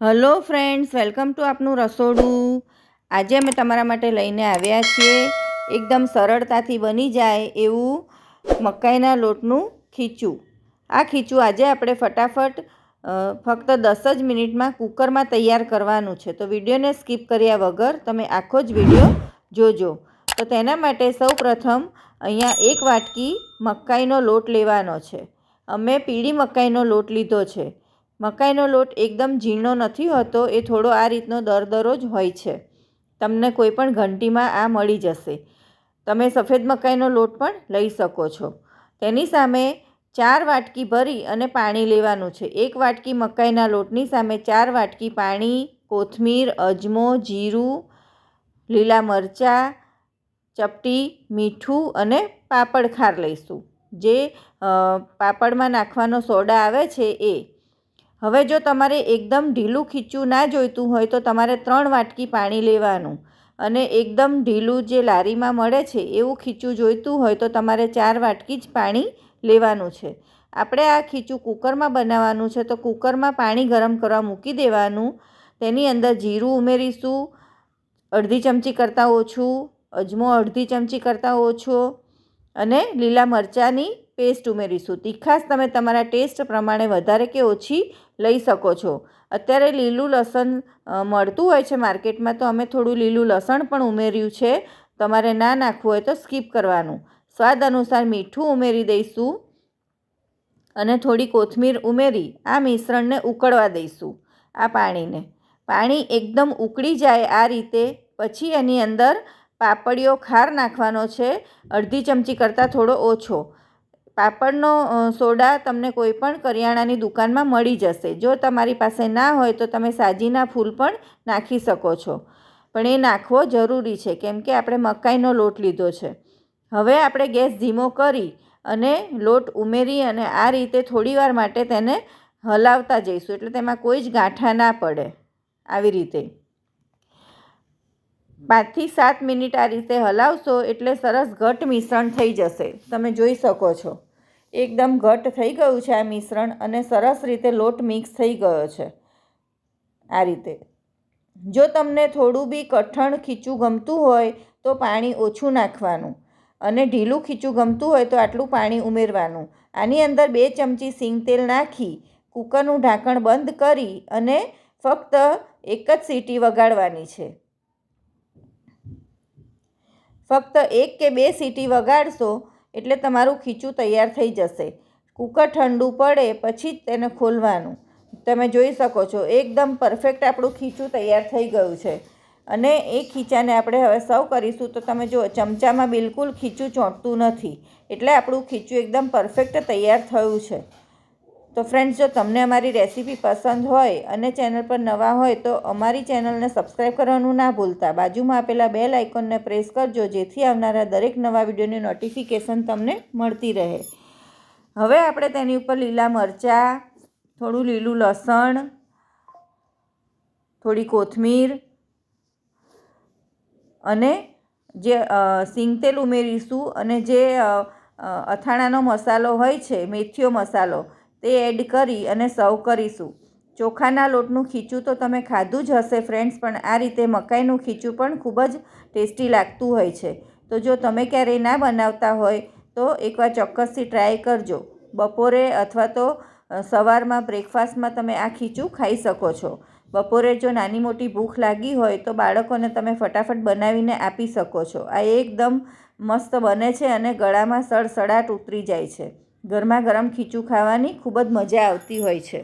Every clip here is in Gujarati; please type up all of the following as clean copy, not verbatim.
હલો ફ્રેન્ડ્સ, વેલકમ ટુ આપનું રસોડું। આજે અમે તમારા માટે લઈને આવ્યા છીએ એકદમ સરળતાથી બની જાય એવું મકાઈના લોટનું ખીચું। આ ખીચું આજે આપણે ફટાફટ ફક્ત 10 જ મિનિટમાં કુકરમાં તૈયાર કરવાનું છે, તો વિડીયોને સ્કીપ કર્યા વગર તમે આખો જ વિડીયો જોજો। તો તેના માટે સૌપ્રથમ અહીંયા 1 વાટકી મકાઈનો લોટ લેવાનો છે। અમે પીળી મકાઈનો લોટ લીધો છે। મકાઈનો લોટ એકદમ ઝીણો નથી હોતો, એ થોડો આ રીતનો દરદરો જ હોય છે। તમને કોઈ પણ ઘંટીમાં આ મળી જશે। તમે સફેદ મકાઈનો લોટ પણ લઈ શકો છો। તેની સામે 4 વાટકી ભરી અને પાણી લેવાનું છે। 1 વાટકી મકાઈના લોટની સામે 4 વાટકી પાણી, કોથમીર, અજમો, જીરું, લીલા મરચાં, ચપટી મીઠું અને પાપડ ખાર લઈશું, જે પાપડમાં નાખવાનો સોડા આવે છે એ। હવે જો તમારે એકદમ ઢીલું ખીચું ના જોઈતું હોય તો તમારે 3 વાટકી પાણી લેવાનું, અને એકદમ ઢીલું જે લારીમાં મળે છે એવું ખીચું જોઈતું હોય તો તમારે 4 વાટકી જ પાણી લેવાનું છે। આપણે આ ખીચું કુકરમાં બનાવવાનું છે, તો કુકરમાં પાણી ગરમ કરવા મૂકી દેવાનું। તેની અંદર જીરું ઉમેરીશું, અડધી ચમચી કરતાં ઓછું, અજમો અડધી ચમચી કરતાં ઓછો, અને લીલા મરચાંની પેસ્ટ ઉમેરીશું। તીખાશ તમે તમારા ટેસ્ટ પ્રમાણે વધારે કે ઓછી લઈ શકો છો। અત્યારે લીલું લસણ મળતું હોય છે માર્કેટમાં, તો અમે થોડું લીલું લસણ પણ ઉમેર્યું છે। તમારે ના નાખવું હોય તો સ્કીપ કરવાનું। સ્વાદ અનુસાર મીઠું ઉમેરી દઈશું અને થોડી કોથમીર ઉમેરી આ મિશ્રણને ઉકળવા દઈશું। આ પાણી એકદમ ઉકળી જાય આ રીતે, પછી એની અંદર પાપડીયો ખાર નાખવાનો છે, અડધી ચમચી કરતાં થોડો ઓછો। પાપડનો સોડા તમને કોઈ પણ કરિયાણાની દુકાનમાં મળી જશે। જો તમારી પાસે ના હોય તો તમે સાજીના ફૂલ પણ નાખી શકો છો, પણ એ નાખવો જરૂરી છે કેમ કે આપણે મકાઈનો લોટ લીધો છે। હવે આપણે ગેસ ધીમો કરી અને લોટ ઉમેરી અને આ રીતે થોડીવાર માટે તેને હલાવતા જઈશું, એટલે તેમાં કોઈ જ ગાંઠા ના પડે। આવી રીતે 5 થી 7 મિનિટ આ રીતે હલાવશો એટલે સરસ ઘટ મિશ્રણ થઈ જશે। તમે જોઈ શકો છો એકદમ ઘટ થઈ ગયું છે આ મિશ્રણ, અને સરસ રીતે લોટ મિક્સ થઈ ગયો છે આ રીતે। જો તમને થોડું બી કઠણ ખીચું ગમતું હોય તો પાણી ઓછું નાખવાનું, અને ઢીલું ખીચું ગમતું હોય તો આટલું પાણી ઉમેરવાનું। આની અંદર 2 ચમચી સિંગ તેલ નાખી કુકરનું ઢાંકણ બંધ કરી અને ફક્ત 1 જ સીટી વગાડવાની છે। ફક્ત 1 કે 2 સીટી વગાડશો એટલે તમારું ખીચું તૈયાર થઈ જશે। કુકર ઠંડુ પડે પછી જ તેને ખોલવાનું। તમે જોઈ શકો છો એકદમ પરફેક્ટ આપણું ખીચું તૈયાર થઈ ગયું છે, અને એ ખીચાને આપણે હવે સર્વ કરીશું। તો તમે જુઓ ચમચામાં બિલકુલ ખીચું ચોંટતું નથી, એટલે આપણું ખીચું એકદમ પરફેક્ટ તૈયાર થયું છે। તો ફ્રેન્ડ્સ, જો તમને અમારી રેસીપી પસંદ હોય અને ચેનલ પર નવા હોય તો અમારી ચેનલને સબસ્ક્રાઈબ કરવાનું ના ભૂલતા। બાજુમાં આપેલા બેલ આઇકોનને પ્રેસ કરજો, જેથી આવનારા દરેક નવા વિડીયોની નોટિફિકેશન તમને મળતી રહે। હવે આપણે તેની ઉપર લીલા મરચાં, થોડું લીલું લસણ, થોડી કોથમીર અને જે સિંગતેલ ઉમેરીશું, અને જે અથાણાનો મસાલો હોય છે, મેથીયો મસાલો, તે એડ કરી અને સર્વ કરીશું। ચોખાના લોટનું ખીચું તો તમે ખાધું જ હશે ફ્રેન્ડ્સ, પણ આ રીતે મકાઈનું ખીચું પણ ખૂબ જ ટેસ્ટી લાગતું હોય છે। તો જો તમે ક્યારેય ના બનાવતા હોય તો એકવાર ચોક્કસથી ટ્રાય કરજો। બપોરે અથવા તો સવારમાં બ્રેકફાસ્ટમાં તમે આ ખીચું ખાઈ શકો છો। બપોરે જો નાની મોટી ભૂખ લાગી હોય તો બાળકોને તમે ફટાફટ બનાવીને આપી શકો છો। આ એકદમ મસ્ત બને છે અને ગળામાં સડસડાટ ઉતરી જાય છે। ગરમા ગરમ ખીચું ખાવાની ખૂબ જ મજા આવતી હોય છે।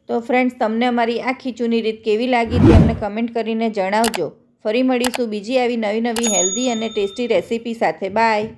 તો ફ્રેન્ડ્સ, તમને અમારી આ ખીચુની રીત કેવી લાગી તે અમને કમેન્ટ કરીને જણાવજો। ફરી મળીશું બીજી આવી નવી હેલ્ધી અને ટેસ્ટી રેસીપી સાથે। બાય।